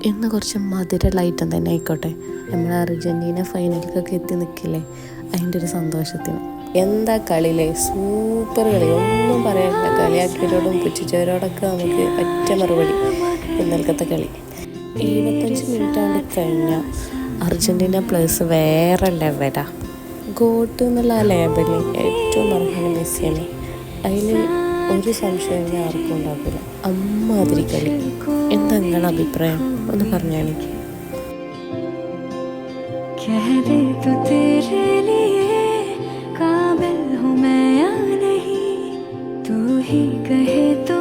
ഇന്ന് കുറച്ച് മധുരമുള്ള ഐറ്റം തന്നെ ആയിക്കോട്ടെ. നമ്മൾ അർജൻറ്റീന ഫൈനലിലേക്കൊക്കെ എത്തി നിൽക്കില്ലേ, അതിൻ്റെ ഒരു സന്തോഷത്തിന്. എന്താ കളിയില്ലേ, സൂപ്പർ കളി, ഒന്നും പറയാനില്ല. കളിയാക്കിയവരോടും പുച്ഛിച്ചവരോടൊക്കെ നമുക്ക് ഒറ്റ മറുപടി ഇന്നലത്തെ കളി. 75 മിനിറ്റ് കഴിഞ്ഞാൽ അർജൻറ്റീന പ്ലേയേഴ്സ് വേറെ ലെവലാ. ഗോട്ട് എന്നുള്ള ആ ലേബലിൽ ഏറ്റവും അർഹന മെസ്സിയാണ്. അതിൽ ഒരു സംശയം ആർക്കും ഉണ്ടാക്കില്ല. അമ്മാതിരി കളി. എന്താ നിങ്ങളുടെ അഭിപ്രായം ഒന്ന് പറഞ്ഞാൽ. कह दे तो तेरे लिए काबिल हूँ मैं या नहीं, तू ही कहे तो